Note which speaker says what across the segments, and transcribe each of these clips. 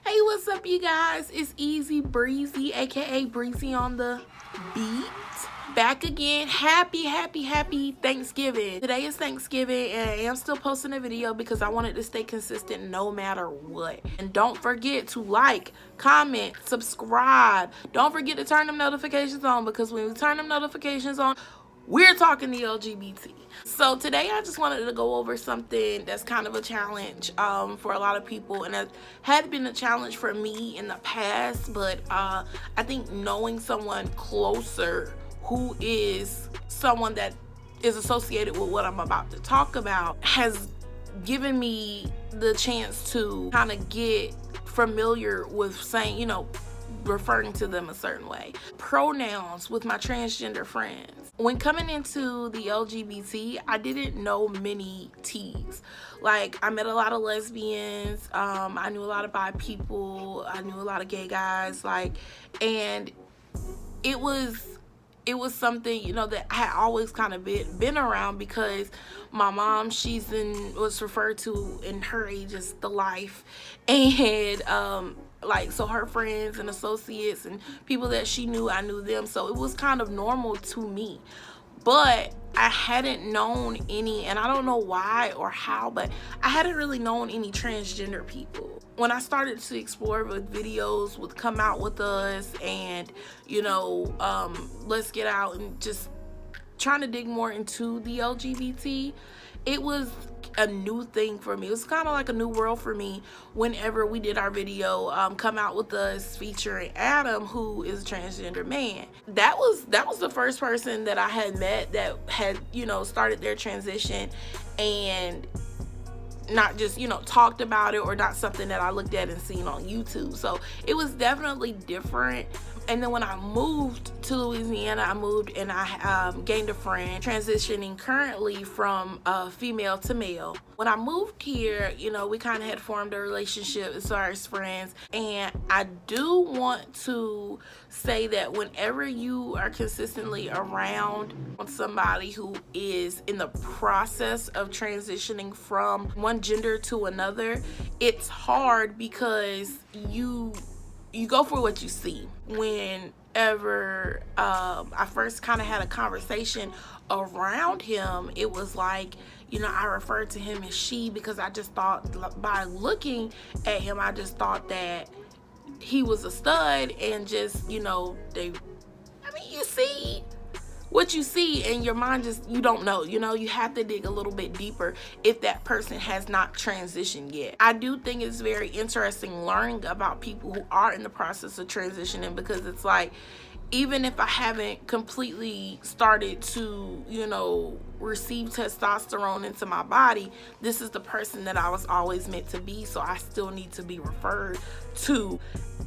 Speaker 1: Hey, what's up, you guys? It's Easy Breezy, aka Breezy on the beat. Back again. Happy Thanksgiving. Today is Thanksgiving, and I am still posting a video because I wanted to stay consistent no matter what. And don't forget to like, comment, subscribe. Don't forget to turn them notifications on, because when we turn them notifications on, we're talking the LGBT. So today I just wanted to go over something that's kind of a challenge for a lot of people, and it had been a challenge for me in the past, but I think knowing someone closer who is someone that is associated with what I'm about to talk about has given me the chance to kind of get familiar with saying, referring to them a certain way. Pronouns with my transgender friends. When coming into the LGBT, I didn't know many T's. Like, I met a lot of lesbians, I knew a lot of bi people, I knew a lot of gay guys, and it was something, that I had always kind of been around, because my mom, was referred to in her age as the life, and so her friends and associates and people that she knew, I knew them, so it was kind of normal to me. But I hadn't known any, and I don't know why or how, but I hadn't really known any transgender people. When I started to explore with videos would come out with us, and let's get out and just trying to dig more into the LGBT, it was a new thing for me. It was kind of like a new world for me whenever we did our video, Come Out With Us, featuring Adam, who is a transgender man. That was the first person that I had met that had started their transition, and not just talked about it, or not something that I looked at and seen on YouTube. So it was definitely different. And then when I moved to Louisiana, I moved and I gained a friend transitioning currently from female to male. When I moved here, we kind of had formed a relationship as far as friends. And I do want to say that whenever you are consistently around somebody who is in the process of transitioning from one gender to another, it's hard because you go for what you see. Whenever I first kind of had a conversation around him, it was like, I referred to him as she, because I just thought, by looking at him, I just thought that he was a stud, and just, you see what you see, and your mind just, you don't know, you have to dig a little bit deeper if that person has not transitioned yet. I do think it's very interesting learning about people who are in the process of transitioning, because it's like, even if I haven't completely started to, receive testosterone into my body, this is the person that I was always meant to be, so I still need to be referred to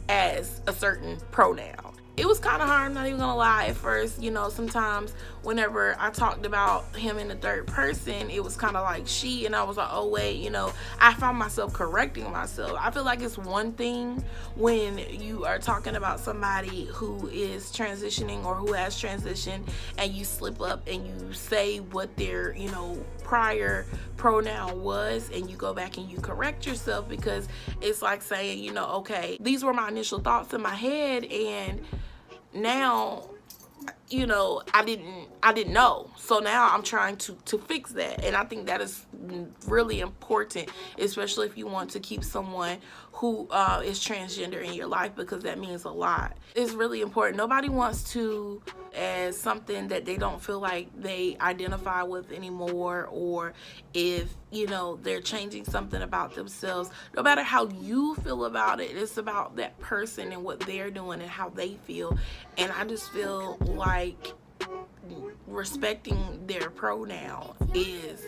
Speaker 1: as a certain pronoun. It was kind of hard, I'm not even gonna lie, at first. Sometimes whenever I talked about him in the third person, it was kind of like she, and I was like, oh wait, I found myself correcting myself. I feel like it's one thing when you are talking about somebody who is transitioning or who has transitioned, and you slip up and you say what their prior pronoun was, and you go back and you correct yourself, because it's like saying, okay, these were my initial thoughts in my head, and now I didn't know, so now I'm trying to fix that. And I think that is really important, especially if you want to keep someone who is transgender in your life, because that means a lot. It's really important. Nobody wants to as something that they don't feel like they identify with anymore, or if they're changing something about themselves. No matter how you feel about it, it's about that person and what they're doing and how they feel. And I just feel like respecting their pronoun is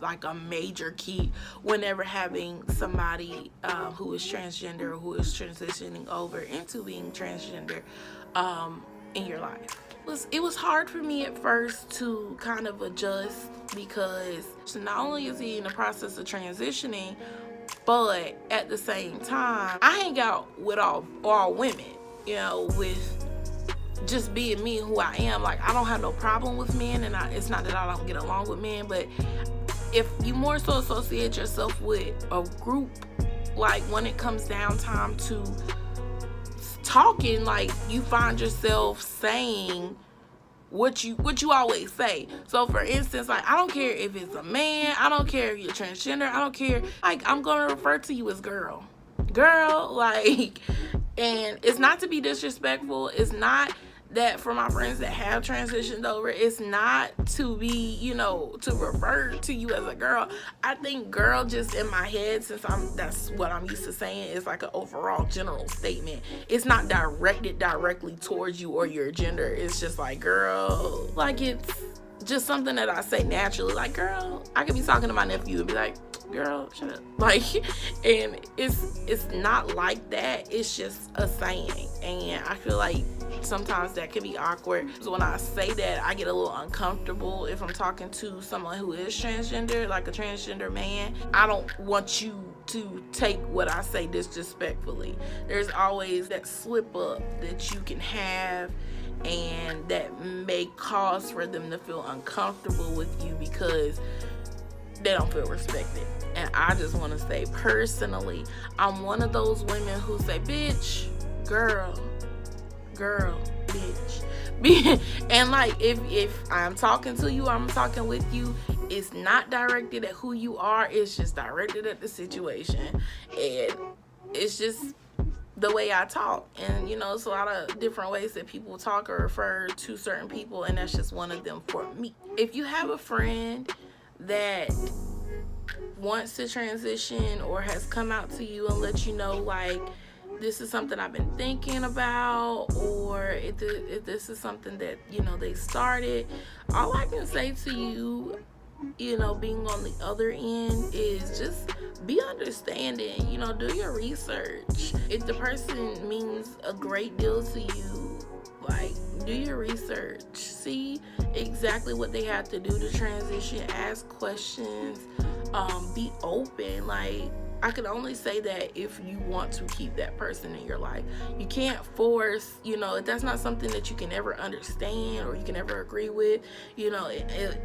Speaker 1: like a major key whenever having somebody who is transgender, or who is transitioning over into being transgender in your life. It was hard for me at first to kind of adjust, because not only is he in the process of transitioning, but at the same time, I hang out with all women, with just being me and who I am. Like, I don't have no problem with men, and it's not that I don't get along with men, but if you more so associate yourself with a group like when it comes down time to talking, like you find yourself saying what you always say. So for instance, like, I don't care if it's a man, I don't care if you're transgender, I don't care, like, I'm gonna refer to you as girl, like, and it's not to be disrespectful, it's not that for my friends that have transitioned over, it's not to be, you know, to refer to you as a girl. I think girl just in my head, since that's what I'm used to saying, is like an overall general statement. It's not directed directly towards you or your gender. It's just like girl, like it's just something that I say naturally, like girl. I could be talking to my nephew and be like, girl, shut up, like, and it's not like that. It's just a saying, and I feel like sometimes that can be awkward. So when I say that, I get a little uncomfortable if I'm talking to someone who is transgender, like a transgender man. I don't want you to take what I say disrespectfully. There's always that slip up that you can have, and that may cause for them to feel uncomfortable with you because they don't feel respected. And I just want to say, personally, I'm one of those women who say, bitch, girl, bitch. And like, if I'm talking to you, I'm talking with you, it's not directed at who you are, it's just directed at the situation. And it's just the way I talk. And you know, it's a lot of different ways that people talk or refer to certain people, and that's just one of them for me. If you have a friend that wants to transition or has come out to you and let you know, like, this is something I've been thinking about, or if this is something that, you know, they started, all I can say to you, you know, being on the other end, is just be understanding. You know, do your research. If the person means a great deal to you, like, do your research, see exactly what they have to do to transition, ask questions, be open. Like, I can only say that if you want to keep that person in your life. You can't force, you know, if that's not something that you can ever understand or you can ever agree with, you know,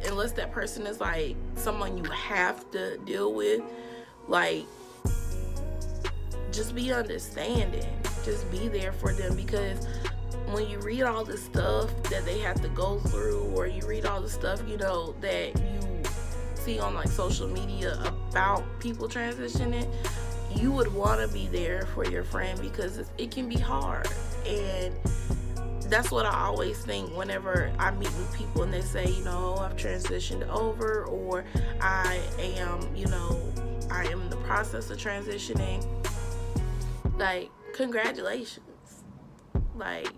Speaker 1: unless that person is like someone you have to deal with, like, just be understanding, just be there for them. Because when you read all the stuff that they have to go through, or you read all the stuff, you know, that you see on like social media about people transitioning, you would want to be there for your friend, because it can be hard. And that's what I always think whenever I meet with people and they say, you know, I've transitioned over, or I am, you know, I am in the process of transitioning. Like, congratulations. Like,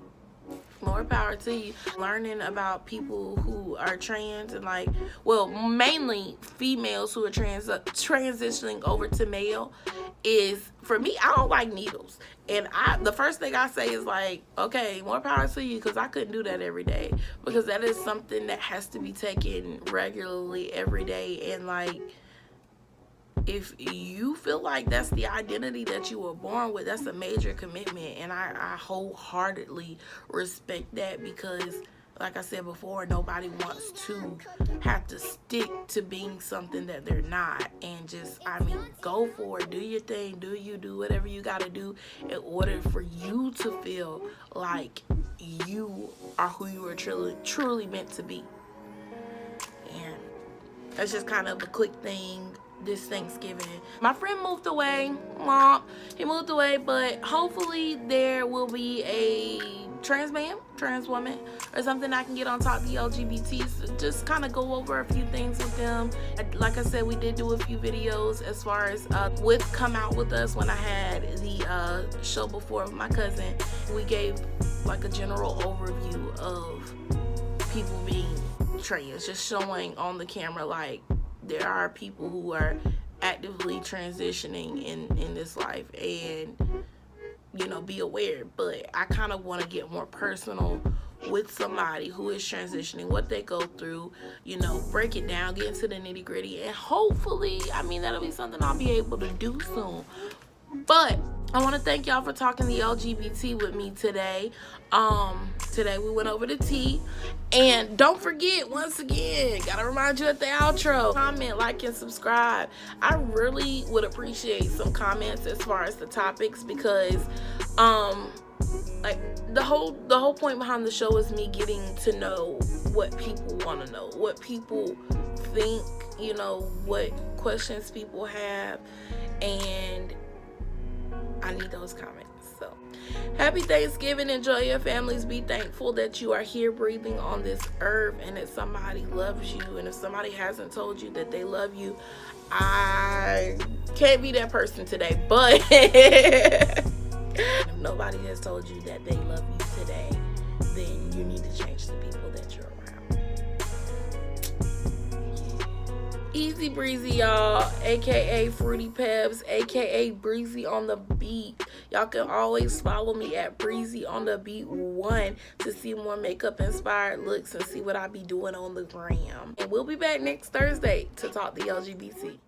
Speaker 1: more power to you. Learning about people who are trans, and like, well, mainly females who are transitioning over to male, is, for me, I don't like needles. And the first thing I say is like, okay, more power to you, because I couldn't do that every day, because that is something that has to be taken regularly every day. And like, if you feel like that's the identity that you were born with, that's a major commitment. And I wholeheartedly respect that, because like I said before, nobody wants to have to stick to being something that they're not. And just, I mean, go for it, do your thing, do whatever you gotta do in order for you to feel like you are who you are truly meant to be. And that's just kind of a quick thing this Thanksgiving. My friend moved away. He moved away, but hopefully there will be a trans man, trans woman, or something I can get on top of the LGBTs. Just kind of go over a few things with them. Like I said, we did do a few videos as far as with Come Out With Us, when I had the show before with my cousin. We gave like a general overview of people being trans, just showing on the camera, like, there are people who are actively transitioning in this life, and, you know, be aware. But I kind of want to get more personal with somebody who is transitioning, what they go through, you know, break it down, get into the nitty gritty, and hopefully, I mean, that'll be something I'll be able to do soon. But I want to thank y'all for talking the LGBT with me today. Today we went over the tea. And don't forget, once again, gotta remind you at the outro, comment, like, and subscribe. I really would appreciate some comments as far as the topics, because like the whole point behind the show is me getting to know what people want to know, what people think, you know, what questions people have, and I need those comments. So happy Thanksgiving. Enjoy your families. Be thankful that you are here breathing on this earth and that somebody loves you. And if somebody hasn't told you that they love you, I can't be that person today, but if nobody has told you that they love you today, then you need to change the people that you're around. Easy breezy, y'all, aka Fruity Peps, aka Breezy on the Beat. Y'all can always follow me at Breezy on the Beat 1 to see more makeup inspired looks and see what I be doing on the gram. And we'll be back next Thursday to talk the LGBT.